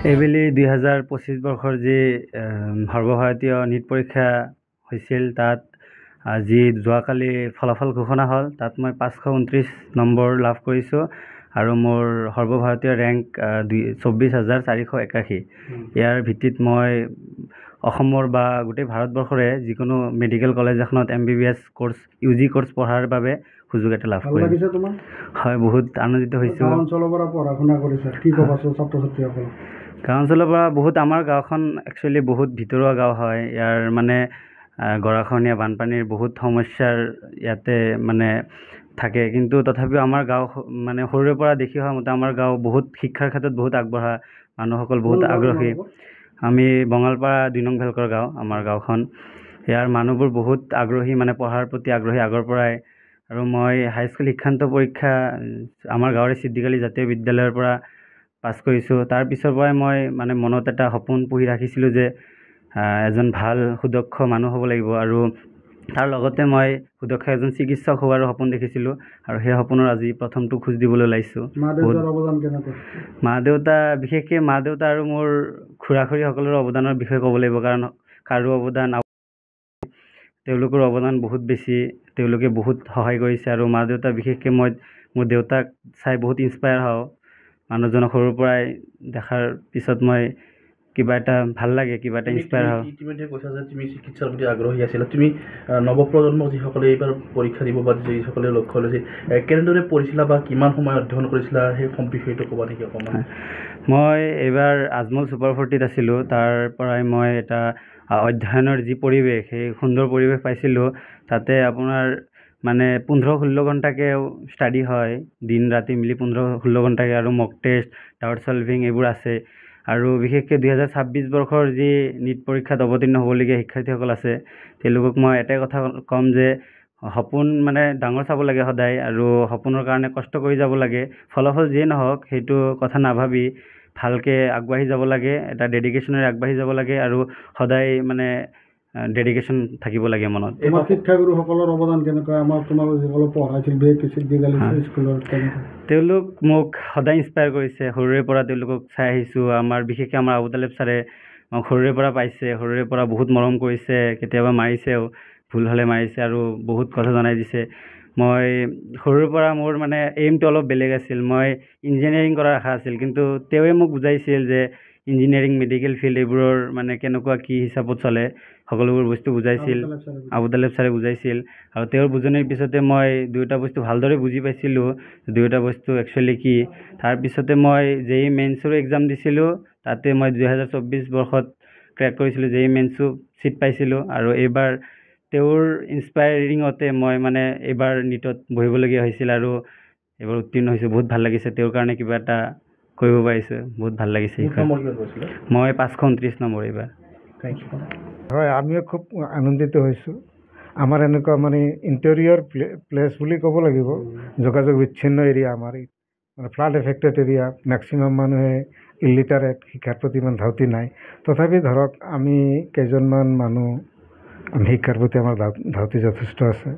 এইবেলি 2025 বৰ্ষৰ যি সৰ্বভাৰতীয় নীট পৰীক্ষা হৈছিল তাত যি যোৱাকালি ফলাফল ঘোষণা হ'ল তাত মই 529 নম্বৰ লাভ কৰিছোঁ আৰু মোৰ সৰ্বভাৰতীয় ৰেংক 24,481। ইয়াৰ ভিত্তিত মই অসমৰ বা গোটেই ভাৰতবৰ্ষৰে যিকোনো মেডিকেল কলেজ এখনত MBBS কোৰ্চ UG কোৰ্চ পঢ়াৰ বাবে সুযোগ এটা লাভ কৰিম। হয়, বহুত আনন্দিত হৈছোঁ। গাঁও অঞ্চলৰ পৰা পঢ়া শুনা কৰিছে, কি ক'বা ছাত্ৰ ছাত্ৰীসকলক? গাঁও অঞ্চলৰ পৰা বহুত, আমাৰ গাঁওখন একচুৱেলি বহুত ভিতৰুৱা গাঁও হয়। ইয়াৰ মানে গৰাখহনীয়া বানপানীৰ বহুত সমস্যাৰ ইয়াতে মানে থাকে, কিন্তু তথাপিও আমাৰ গাঁও মানে সৰুৰে পৰা দেখি অহা মতে আমাৰ গাঁও বহুত শিক্ষাৰ ক্ষেত্ৰত বহুত আগবঢ়া, মানুহসকল বহুত আগ্ৰহী। আমি বঙালপাৰা 2 নং ভেলকৰ গাঁও আমাৰ গাঁওখন। ইয়াৰ মানুহবোৰ বহুত আগ্ৰহী, মানে পঢ়াৰ প্ৰতি আগ্ৰহী আগৰ পৰাই। আৰু মই হাইস্কুল শিক্ষান্ত পৰীক্ষা আমাৰ গাঁৱৰে সিদ্ধিকালী জাতীয় বিদ্যালয়ৰ পৰা পাছ কৰিছোঁ। তাৰ পিছৰ পৰাই মই মানে মনত এটা সপোন পুহি ৰাখিছিলোঁ যে এজন ভাল সুদক্ষ মানুহ হ'ব লাগিব, আৰু তাৰ লগতে মই সুদক্ষ এজন চিকিৎসক হোৱাৰো সপোন দেখিছিলোঁ, আৰু সেই সপোনৰ আজি প্ৰথমটো খোজ দিবলৈ ওলাইছোঁ। মা দেউতা, বিশেষকৈ মা দেউতা আৰু মোৰ খুৰা খুৰীসকলৰ অৱদানৰ বিষয়ে ক'ব লাগিব, কাৰণ কাৰো অৱদান, তেওঁলোকৰ অৱদান বহুত বেছি। তেওঁলোকে বহুত সহায় কৰিছে, আৰু মা দেউতা বিশেষকৈ মই মোৰ দেউতাক চাই বহুত ইনস্পায়াৰ হওঁ। মানুহজনক সৰুৰ পৰাই দেখাৰ পিছত মই কিবা এটা ভাল লাগে, কিবা এটা ইনস্পায়াৰ হওঁ। ইতিমধ্যে কৈছা যে তুমি চিকিৎসাৰ প্ৰতি আগ্ৰহী আছিলা। তুমি নৱপ্ৰজন্মক যিসকলে এইবাৰ পৰীক্ষা দিব বা যিসকলে লক্ষ্য লৈছে, কেনেদৰে পঢ়িছিলা বা কিমান সময় অধ্যয়ন কৰিছিলা, সেই বিষয়টো ক'বা নেকি অকণমান? মই এইবাৰ আজমল ছুপাৰ 40ত আছিলোঁ। তাৰ পৰাই মই এটা অধ্যয়নৰ যি পৰিৱেশ, সেই সুন্দৰ পৰিৱেশ পাইছিলোঁ। তাতে আপোনাৰ মানে 15-16 ঘণ্টাকৈ ষ্টাডি হয়, দিন ৰাতি মিলি 15-16 ঘণ্টাকৈ, আৰু মক টেষ্ট, ডাউট চলভিং এইবোৰ আছে। আৰু বিশেষকৈ 2026 বৰ্ষৰ যি নীট পৰীক্ষাত অৱতীৰ্ণ হ'বলগীয়া শিক্ষাৰ্থীসকল আছে, তেওঁলোকক মই এটাই কথা ক'ম যে সপোন মানে ডাঙৰ চাব লাগে সদায়, আৰু সপোনৰ কাৰণে কষ্ট কৰি যাব লাগে। ফলাফল যিয়ে নহওক সেইটো কথা নাভাবি ভালকৈ আগবাঢ়ি যাব লাগে, এটা ডেডিকেশ্যনেৰে আগবাঢ়ি যাব লাগে, আৰু সদায় মানে ডেডিকেশ্যন থাকিব লাগে মনত। তোমাৰ শিক্ষাগুৰুসকলৰ অৱদান কেনেকুৱা? তোমালোক যিসকলে পঢ়াইছিল স্কুলৰ, তেওঁলোক মোক সদায় ইনস্পায়াৰ কৰিছে। সৰুৰে পৰা তেওঁলোকক চাই আহিছোঁ। বিশেষকৈ আমাৰ আবু তালেব ছাৰে মোক সৰুৰে পৰা পাইছে, সৰুৰে পৰা বহুত মৰম কৰিছে, কেতিয়াবা মাৰিছেও, ভুল হ'লে মাৰিছে, আৰু বহুত কথা জনাই দিছে। মই সৰুৰে পৰা মোৰ মানে এইমটো অলপ বেলেগ আছিল। মই ইঞ্জিনিয়াৰিং কৰাৰ আশা আছিল, কিন্তু তেওঁৱে মোক বুজাইছিল যে ইঞ্জিনিয়াৰিং, মেডিকেল ফিল্ড এইবোৰৰ মানে কেনেকুৱা কি হিচাপত চলে, সকলোবোৰ বস্তু বুজাইছিল। আবু তালেব ছাৰে বুজাইছিল, আৰু তেওঁৰ বুজনিৰ পিছতে মই দুয়োটা বস্তু ভালদৰে বুজি পাইছিলোঁ, দুয়োটা বস্তু একচুৱেলি কি। তাৰপিছতে মই JEE মেইনছৰো এক্সাম দিছিলোঁ। তাতে মই 2024 বৰ্ষত ক্ৰেক কৰিছিলোঁ, JEE মেইনছো ছিট পাইছিলোঁ। আৰু এইবাৰ তেওঁৰ ইনস্পায়াৰিঙতে মই মানে এইবাৰ নীটত বহিবলগীয়া হৈছিল, আৰু এইবাৰ উত্তীৰ্ণ হৈছোঁ। বহুত ভাল লাগিছে, তেওঁৰ কাৰণে কিবা এটা কৰিব পাৰিছোঁ, বহুত ভাল লাগিছে। মই 529 নম্বৰ এইবাৰ। হয়, আমিও খুব আনন্দিত হৈছোঁ। আমাৰ এনেকুৱা মানে ইণ্টেৰিয়ৰ প্লেচ বুলি ক'ব লাগিব, যোগাযোগ বিচ্ছিন্ন এৰিয়া আমাৰ, মানে ফ্লাড এফেক্টেড এৰিয়া। মেক্সিমাম মানুহে ইলিটাৰেট, শিক্ষাৰ প্ৰতি ইমান ধাউতি নাই। তথাপি ধৰক আমি কেইজনমান মানুহ, আমি শিক্ষাৰ প্ৰতি আমাৰ ধাউতি যথেষ্ট আছে,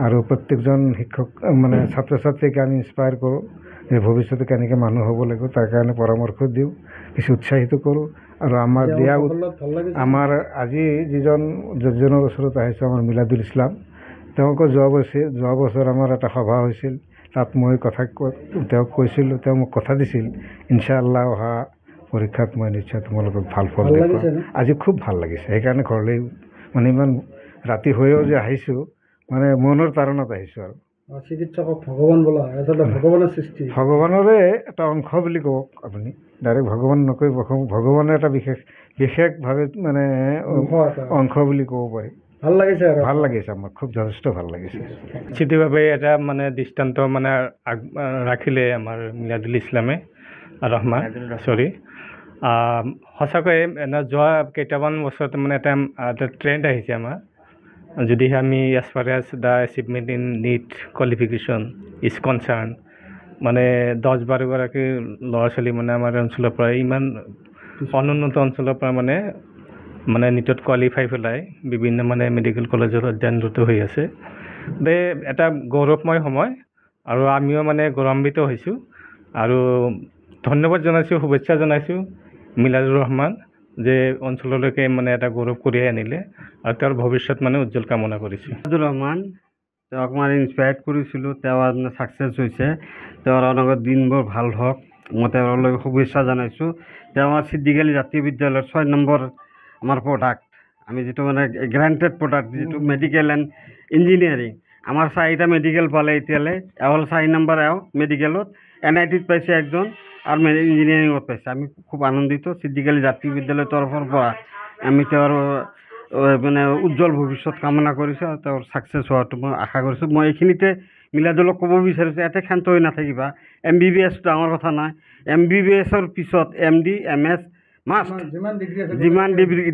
আৰু প্ৰত্যেকজন শিক্ষক মানে ছাত্ৰ ছাত্ৰীকে আমি ইনস্পায়াৰ কৰোঁ যে ভৱিষ্যতে কেনেকৈ মানুহ হ'ব লাগিব, তাৰ কাৰণে পৰামৰ্শ দিওঁ, কিছু উৎসাহিত কৰোঁ। আৰু আমাৰ আমাৰ আজি যিজনৰ ওচৰত আহিছোঁ, আমাৰ মিলাদুল ইছলাম, তেওঁকো যোৱা বছৰ আমাৰ এটা সভা হৈছিল। তাত মই তেওঁক কৈছিলোঁ, তেওঁ মোক কথা দিছিল, ইনশাআল্লাহ অহা পৰীক্ষাত মই নিশ্চয় তোমালোকক ভাল ফল দেখুৱাম। আজি খুব ভাল লাগিছে, সেইকাৰণে ঘৰলৈ মানে ইমান ৰাতি হৈও যে আহিছোঁ, মানে মনৰ তাৰণত আহিছোঁ। আৰু চিকিৎসকক ভগৱান বোলা হয়, আচলতে ভগৱানৰ সৃষ্টি, ভগৱানৰে এটা অংশ বুলি কওক আপুনি, ডাইৰেক্ট ভগৱান নকৈ, ভগৱানৰ এটা বিশেষভাৱে মানে অংশ বুলি ক'ব পাৰি। ভাল লাগিছে, ভাল লাগিছে, আমাৰ খুব যথেষ্ট ভাল লাগিছে। নিশ্চিতভাৱে এটা মানে দৃষ্টান্ত মানে ৰাখিলে আমাৰ মিলাদুল ইছলামে ৰহমান, সঁচাকৈয়ে যোৱা কেইটামান বছৰত মানে এটা ট্ৰেণ্ড আহিছে আমাৰ। যদিহে আমি as far as the achievement in NEET qualification is concern, মানে 10-12 গৰাকী ল'ৰা ছোৱালী মানে আমাৰ অঞ্চলৰ পৰা, ইমান অনুন্নত অঞ্চলৰ পৰা মানে নীটত কোৱালিফাই পেলাই বিভিন্ন মানে মেডিকেল কলেজত অধ্যয়নৰত হৈ আছে। এটা গৌৰৱময় সময়, আৰু আমিও মানে গৌৰৱান্বিত হৈছোঁ, আৰু ধন্যবাদ জনাইছোঁ, শুভেচ্ছা জনাইছোঁ মিলাদুৰ ৰহমান যে অঞ্চললৈকে মানে এটা গৌৰৱ কঢ়িয়াই আনিলে আৰু তেওঁৰ ভৱিষ্যত মানে উজ্জ্বল কামনা কৰিছোঁ। মিলাদুৰ ৰহমান তেওঁক মই ইনস্পায়াৰ্ড কৰিছিলোঁ, তেওঁ ছাকচেছ হৈছে, তেওঁৰ অনাগত দিনবোৰ ভাল হওক, মই তেওঁলৈ শুভেচ্ছা জনাইছোঁ। তেওঁ আমাৰ ছিদ্দিক আলী জাতীয় বিদ্যালয়ৰ 6 নম্বৰ আমাৰ প্ৰডাক্ট, আমি যিটো মানে গ্ৰাণ্টেড প্ৰডাক্ট, যিটো মেডিকেল এণ্ড ইঞ্জিনিয়াৰিং, আমাৰ 4টা মেডিকেল পালে এতিয়ালৈ, এওঁ 4 নম্বৰ এওঁ মেডিকেলত, NITত পাইছে একজন আৰু ইঞ্জিনিয়াৰিঙত পাইছে। আমি খুব আনন্দিত। ছিদ্দিক আলী জাতীয় বিদ্যালয়ৰ তৰফৰ পৰা আমি তেওঁৰ মানে উজ্জ্বল ভৱিষ্যত কামনা কৰিছোঁ আৰু তেওঁৰ ছাকচেছ হোৱাটো মই আশা কৰিছোঁ। মই এইখিনিতে মিলাদুলক ক'ব বিচাৰিছোঁ, ইয়াতে ক্ষান্ত হৈ নাথাকিবা। MBBS ডাঙৰ কথা নাই, MBBSৰ পিছত MD MS মাষ্ট, যিমান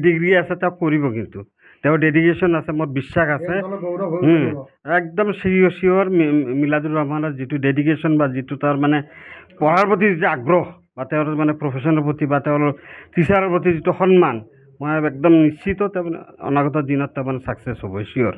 ডিগ্ৰী আছে তেওঁ কৰিব, কিন্তু তেওঁৰ ডেডিকেশ্যন আছে, মোৰ বিশ্বাস আছে। একদম চিয়'ৰ মিলাদুৰ ৰহমানৰ যিটো ডেডিকেশ্যন বা যিটো তাৰ মানে পঢ়াৰ প্ৰতি যিটো আগ্ৰহ বা তেওঁৰ মানে প্ৰফেশ্যনৰ প্ৰতি বা তেওঁৰ টিচাৰৰ প্ৰতি যিটো সন্মান, মই একদম নিশ্চিত তাৰমানে অনাগত দিনত তাৰমানে ছাকচেছ হ'ব, চিয়'ৰ।